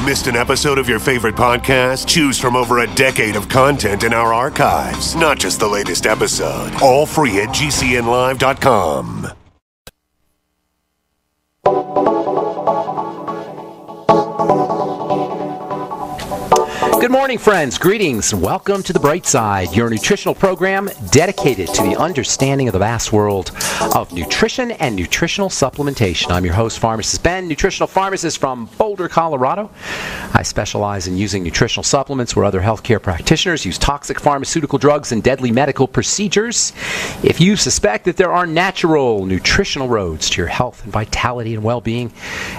Missed an episode of your favorite podcast? Choose from over a decade of content in our archives, not just the latest episode. All free at gcnlive.com. Good morning, friends. Greetings and welcome to The Bright Side, your nutritional program dedicated to the understanding of the vast world of nutrition and nutritional supplementation. I'm your host, Pharmacist Ben, nutritional pharmacist from Boulder, Colorado. I specialize in using nutritional supplements where other healthcare practitioners use toxic pharmaceutical drugs and deadly medical procedures. If you suspect that there are natural nutritional roads to your health and vitality and well-being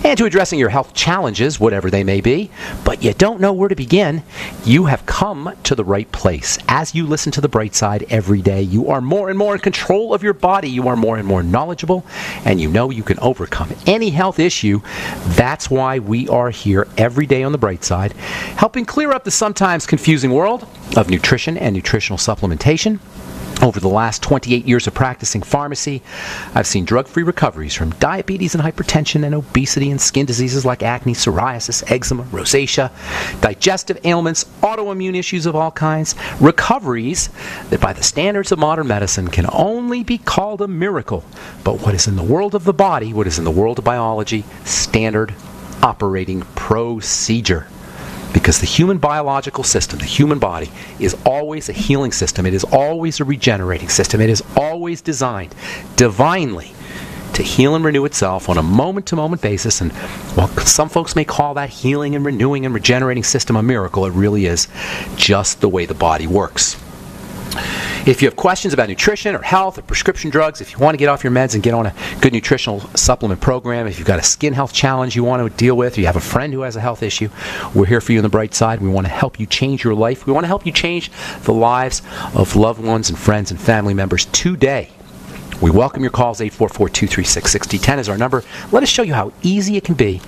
and to addressing your health challenges, whatever they may be, but you don't know where to begin, you have come to the right place. As you listen to The Bright Side every day, you are more and more in control of your body. You are more and more knowledgeable, and you know you can overcome any health issue. That's why we are here every day on The Bright Side, helping clear up the sometimes confusing world of nutrition and nutritional supplementation. Over the last 28 years of practicing pharmacy, I've seen drug-free recoveries from diabetes and hypertension and obesity and skin diseases like acne, psoriasis, eczema, rosacea, digestive ailments, autoimmune issues of all kinds, recoveries that by the standards of modern medicine can only be called a miracle. But what is in the world of the body, what is in the world of biology, standard operating procedure. Because the human biological system, the human body, is always a healing system. It is always a regenerating system. It is always designed divinely to heal and renew itself on a moment-to-moment basis. And while some folks may call that healing and renewing and regenerating system a miracle, it really is just the way the body works. If you have questions about nutrition or health or prescription drugs, if you want to get off your meds and get on a good nutritional supplement program, if you've got a skin health challenge you want to deal with, or you have a friend who has a health issue, we're here for you on The Bright Side. We want to help you change your life. We want to help you change the lives of loved ones and friends and family members today. We welcome your calls. 844-236-6010 is our number. Let us show you how easy it can be,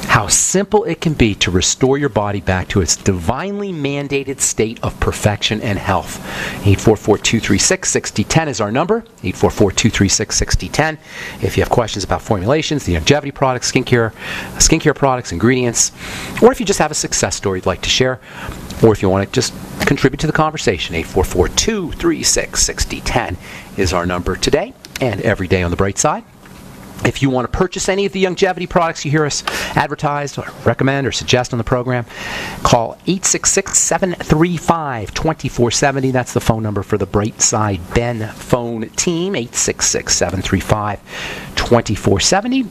how simple it can be to restore your body back to its divinely mandated state of perfection and health. 844-236-6010 is our number. 844-236-6010. If you have questions about formulations, the longevity products, skincare products, ingredients, or if you just have a success story you'd like to share, or if you want to just contribute to the conversation, 844-236-6010 is our number today and every day on The Bright Side. If you want to purchase any of the longevity products you hear us advertised or recommend or suggest on the program, call 866-735-2470. That's the phone number for the Bright Side Ben phone team, 866-735-2470.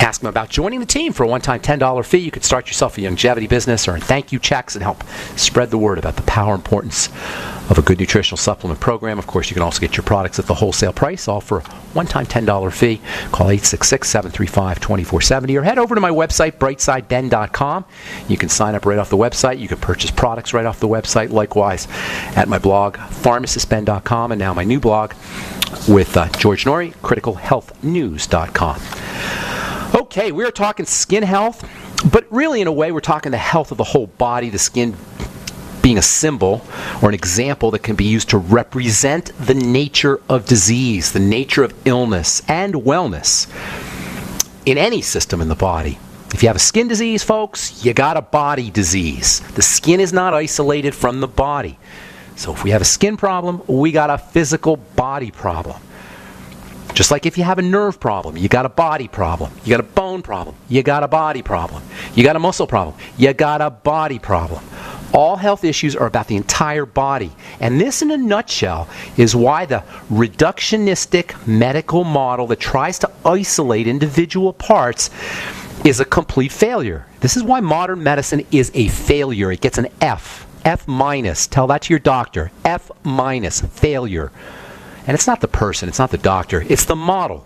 Ask them about joining the team for a one-time $10 fee. You could start yourself a longevity business or thank you checks and help spread the word about the power and importance of a good nutritional supplement program. Of course, you can also get your products at the wholesale price, all for a one-time $10 fee. Call 866-735-2470 or head over to my website, brightsideben.com. You can sign up right off the website. You can purchase products right off the website. Likewise, at my blog, pharmacistben.com, and now my new blog with George Norrie, criticalhealthnews.com. Okay, we're talking skin health, but really in a way we're talking the health of the whole body, the skin being a symbol or an example that can be used to represent the nature of disease, the nature of illness and wellness in any system in the body. If you have a skin disease, folks, you got a body disease. The skin is not isolated from the body. So if we have a skin problem, we got a physical body problem. Just like if you have a nerve problem, you got a body problem. You got a bone problem, you got a body problem. You got a muscle problem, you got a body problem. All health issues are about the entire body. And this, in a nutshell, is why the reductionistic medical model that tries to isolate individual parts is a complete failure. This is why modern medicine is a failure. It gets an F. F minus. Tell that to your doctor. F minus. Failure. And it's not the person, it's not the doctor, it's the model.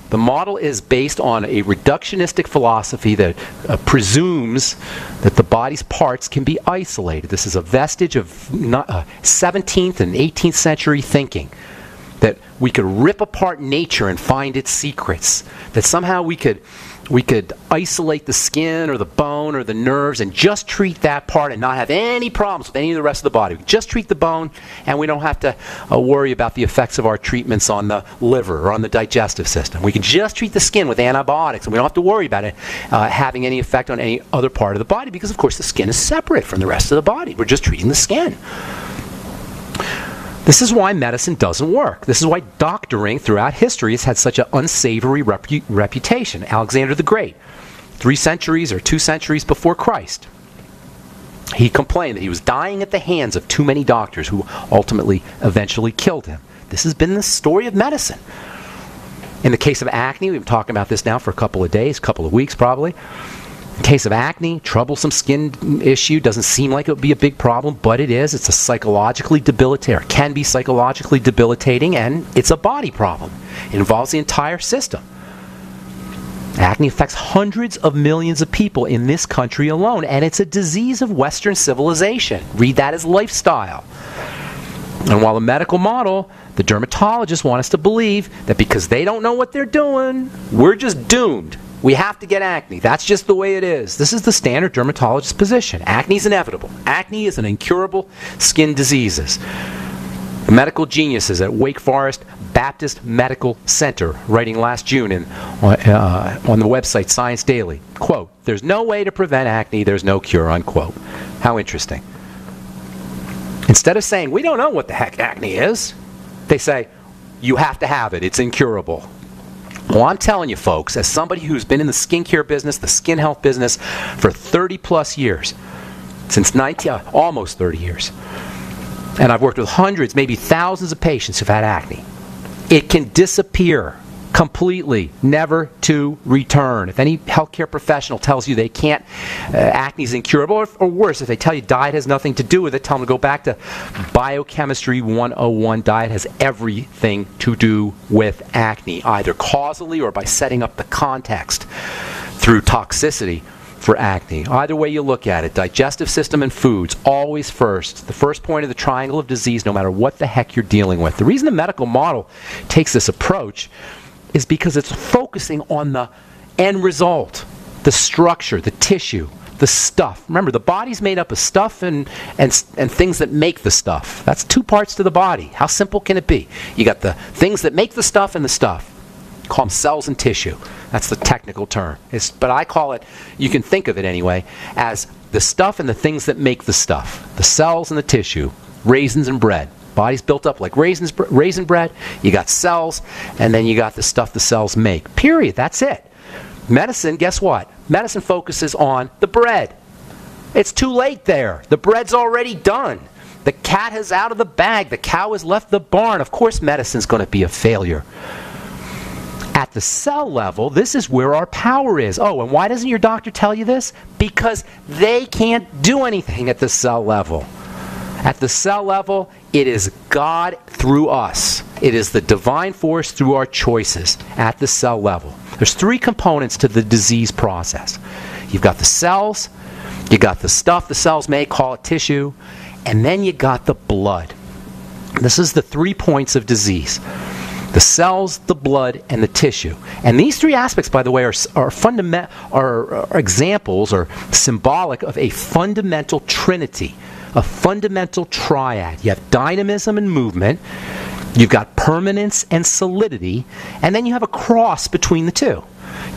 The model is based on a reductionistic philosophy that presumes that the body's parts can be isolated. This is a vestige of 17th and 18th century thinking, that we could rip apart nature and find its secrets, that somehow we could We could isolate the skin or the bone or the nerves and just treat that part and not have any problems with any of the rest of the body. We can just treat the bone, and we don't have to worry about the effects of our treatments on the liver or on the digestive system. We can just treat the skin with antibiotics, and we don't have to worry about it having any effect on any other part of the body because, of course, the skin is separate from the rest of the body. We're just treating the skin. This is why medicine doesn't work. This is why doctoring throughout history has had such an unsavory reputation. Alexander the Great, 3 centuries or 2 centuries before Christ, he complained that he was dying at the hands of too many doctors who ultimately, eventually killed him. This has been the story of medicine. In the case of acne, we've been talking about this now for a couple of days, couple of weeks probably. In case of acne, troublesome skin issue, doesn't seem like it would be a big problem, but it is. It's a psychologically debilitating, can be psychologically debilitating, and it's a body problem. It involves the entire system. Acne affects hundreds of millions of people in this country alone, and it's a disease of Western civilization. Read that as lifestyle. And while the medical model, the dermatologists want us to believe that because they don't know what they're doing, we're just doomed. We have to get acne. That's just the way it is. This is the standard dermatologist position. Acne is inevitable. Acne is an incurable skin disease. The medical geniuses at Wake Forest Baptist Medical Center, writing last June on the website Science Daily, quote, "There's no way to prevent acne, there's no cure," unquote. How interesting. Instead of saying, we don't know what the heck acne is, they say, you have to have it, it's incurable. Well, I'm telling you folks, as somebody who's been in the skincare business, the skin health business for 30 plus years, since almost 30 years, and I've worked with hundreds, maybe thousands of patients who've had acne, it can disappear completely, never to return. If any healthcare professional tells you they can't, acne is incurable, or worse, if they tell you diet has nothing to do with it, tell them to go back to Biochemistry 101. Diet has everything to do with acne, either causally or by setting up the context through toxicity for acne. Either way you look at it, digestive system and foods, always first. The first point of the triangle of disease, no matter what the heck you're dealing with. The reason the medical model takes this approach is because it's focusing on the end result, the structure, the tissue, the stuff. Remember, the body's made up of stuff and things that make the stuff. That's 2 parts to the body. How simple can it be? You got the things that make the stuff and the stuff. Call them cells and tissue. That's the technical term. But I call it, you can think of it anyway, as the stuff and the things that make the stuff. The cells and the tissue. Raisins and bread. Body's built up like raisin bread. You got cells, and then you got the stuff the cells make. Period. That's it. Medicine, guess what? Medicine focuses on the bread. It's too late there. The bread's already done. The cat is out of the bag. The cow has left the barn. Of course medicine's going to be a failure. At the cell level, this is where our power is. Oh, and why doesn't your doctor tell you this? Because they can't do anything at the cell level. At the cell level, it is God through us. It is the divine force through our choices at the cell level. There's 3 components to the disease process. You've got the cells, you got the stuff the cells make, call it tissue, and then you got the blood. This is the 3 points of disease. The cells, the blood, and the tissue. And these 3 aspects, by the way, are examples or symbolic of a fundamental trinity, a fundamental triad. You have dynamism and movement, you've got permanence and solidity, and then you have a cross between the 2.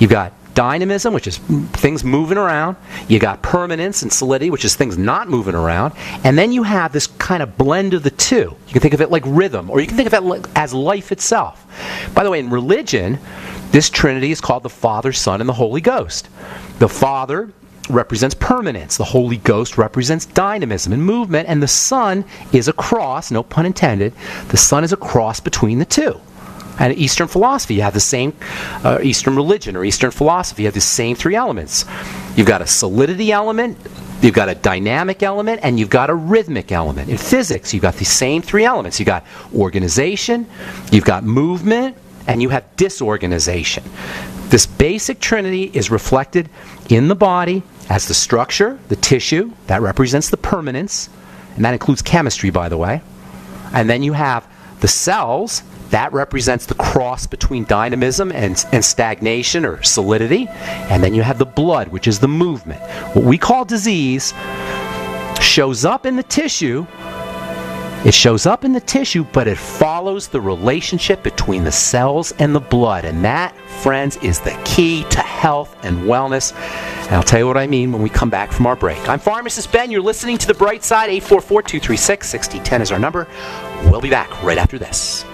You've got dynamism, which is things moving around. You got permanence and solidity, which is things not moving around. And then you have this kind of blend of the 2. You can think of it like rhythm, or you can think of it as life itself. By the way, in religion, this Trinity is called the Father, Son, and the Holy Ghost. The Father represents permanence. The Holy Ghost represents dynamism and movement. And the Son is a cross, no pun intended, the Son is a cross between the 2. And in Eastern philosophy, you have the same, Eastern religion or Eastern philosophy, you have the same 3 elements. You've got a solidity element, you've got a dynamic element, and you've got a rhythmic element. In physics, you've got the same 3 elements. You've got organization, you've got movement, and you have disorganization. This basic trinity is reflected in the body as the structure, the tissue, that represents the permanence, and that includes chemistry, by the way. And then you have the cells, That represents the cross between dynamism and stagnation or solidity. And then you have the blood, which is the movement. What we call disease shows up in the tissue. It shows up in the tissue, but it follows the relationship between the cells and the blood. And that, friends, is the key to health and wellness. And I'll tell you what I mean when we come back from our break. I'm Pharmacist Ben. You're listening to The Bright Side. 844-236-6010 is our number. We'll be back right after this.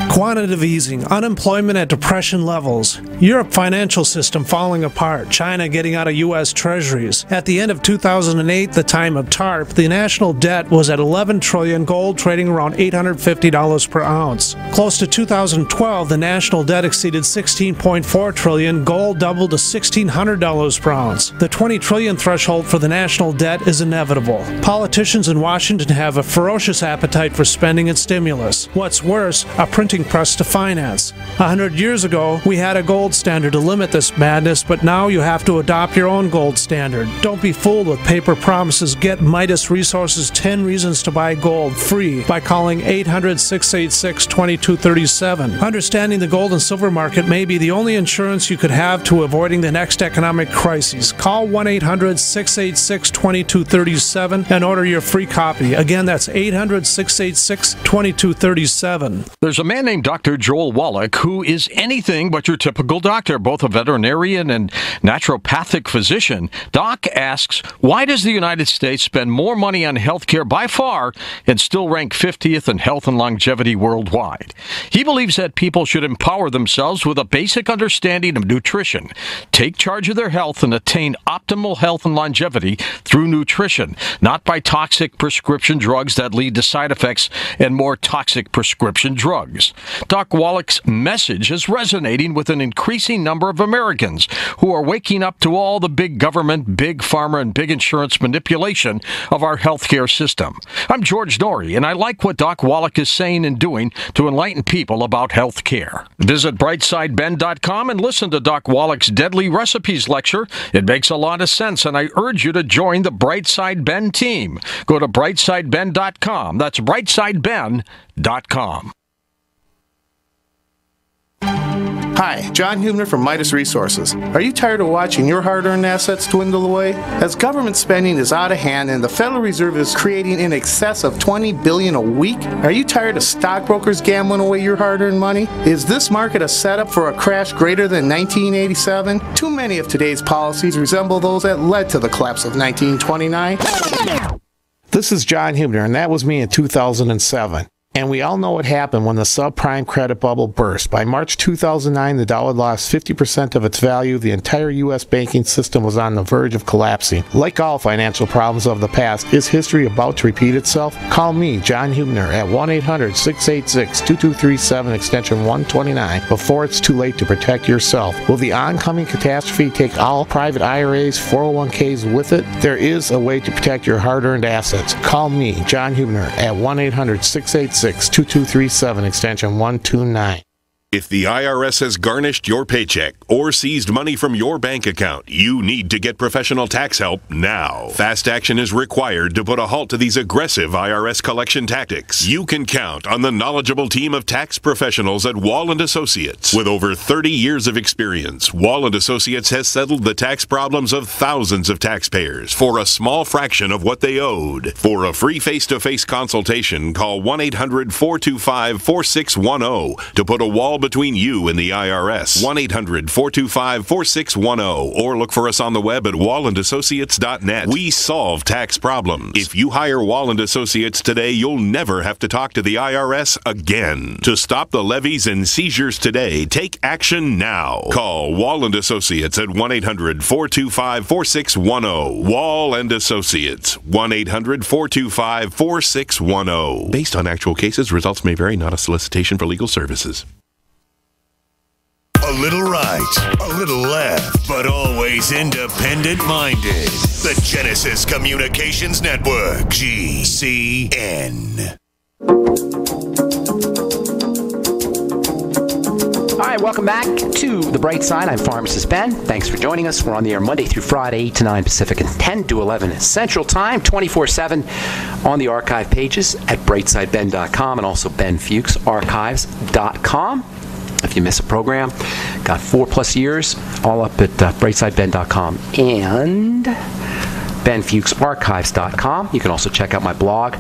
Quantitative easing, unemployment at depression levels, Europe financial system falling apart, China getting out of U.S. treasuries. At the end of 2008, the time of TARP, the national debt was at $11 trillion, gold trading around $850 per ounce. Close to 2012, the national debt exceeded $16.4 trillion, gold doubled to $1,600 per ounce. The $20 trillion threshold for the national debt is inevitable. Politicians in Washington have a ferocious appetite for spending and stimulus. What's worse, a printing press to finance. 100 years ago, we had a gold standard to limit this madness, but now you have to adopt your own gold standard. Don't be fooled with paper promises. Get Midas Resources 10 Reasons to Buy Gold free by calling 800-686-2237. Understanding the gold and silver market may be the only insurance you could have to avoiding the next economic crisis. Call 1-800-686-2237 and order your free copy. Again, that's 800-686-2237. There's a man named Dr. Joel Wallach, who is anything but your typical doctor, both a veterinarian and naturopathic physician. Doc asks, why does the United States spend more money on healthcare by far and still rank 50th in health and longevity worldwide? He believes that people should empower themselves with a basic understanding of nutrition, take charge of their health, and attain optimal health and longevity through nutrition, not by toxic prescription drugs that lead to side effects and more toxic prescription drugs. Doc Wallach's message is resonating with an increasing number of Americans who are waking up to all the big government, big pharma, and big insurance manipulation of our healthcare system. I'm George Norrie, and I like what Doc Wallach is saying and doing to enlighten people about healthcare. Visit brightsideben.com and listen to Doc Wallach's Deadly Recipes lecture. It makes a lot of sense, and I urge you to join the Brightside Ben team. Go to brightsideben.com. That's brightsideben.com. Hi, John Hubner from Midas Resources. Are you tired of watching your hard-earned assets dwindle away? As government spending is out of hand and the Federal Reserve is creating in excess of $20 billion a week, are you tired of stockbrokers gambling away your hard-earned money? Is this market a setup for a crash greater than 1987? Too many of today's policies resemble those that led to the collapse of 1929. This is John Hubner, and that was me in 2007. And we all know what happened when the subprime credit bubble burst. By March 2009, the dollar lost 50% of its value. The entire U.S. banking system was on the verge of collapsing. Like all financial problems of the past, is history about to repeat itself? Call me, John Hubner, at 1-800-686-2237, extension 129, before it's too late to protect yourself. Will the oncoming catastrophe take all private IRAs, 401ks with it? There is a way to protect your hard-earned assets. Call me, John Hubner, at 1-800-686-2237, extension 129. If the IRS has garnished your paycheck or seized money from your bank account, you need to get professional tax help now. Fast action is required to put a halt to these aggressive IRS collection tactics. You can count on the knowledgeable team of tax professionals at Wall & Associates. With over 30 years of experience, Wall & Associates has settled the tax problems of thousands of taxpayers for a small fraction of what they owed. For a free face-to-face consultation, call 1-800-425-4610 to put a wall between you and the IRS. 1-800-425-4610 or look for us on the web at wallandassociates.net. We solve tax problems. If you hire Wall & Associates today, you'll never have to talk to the IRS again. To stop the levies and seizures today, take action now. Call Wall & Associates at 1-800-425-4610. Wall & Associates, 1-800-425-4610. Based on actual cases, results may vary, not a solicitation for legal services. A little right, a little left, but always independent-minded. The Genesis Communications Network, GCN. right, welcome back to The Bright Side. I'm Pharmacist Ben. Thanks for joining us. We're on the air Monday through Friday, 8 to 9 Pacific and 10 to 11 Central Time, 24/7 on the archive pages at brightsideben.com and also benfuchsarchives.com. If you miss a program, got 4+ years, all up at brightsideben.com and benfuchsarchives.com. You can also check out my blog,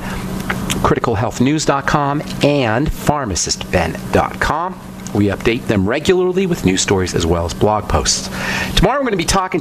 criticalhealthnews.com and pharmacistben.com. We update them regularly with news stories as well as blog posts. Tomorrow we're going to be talking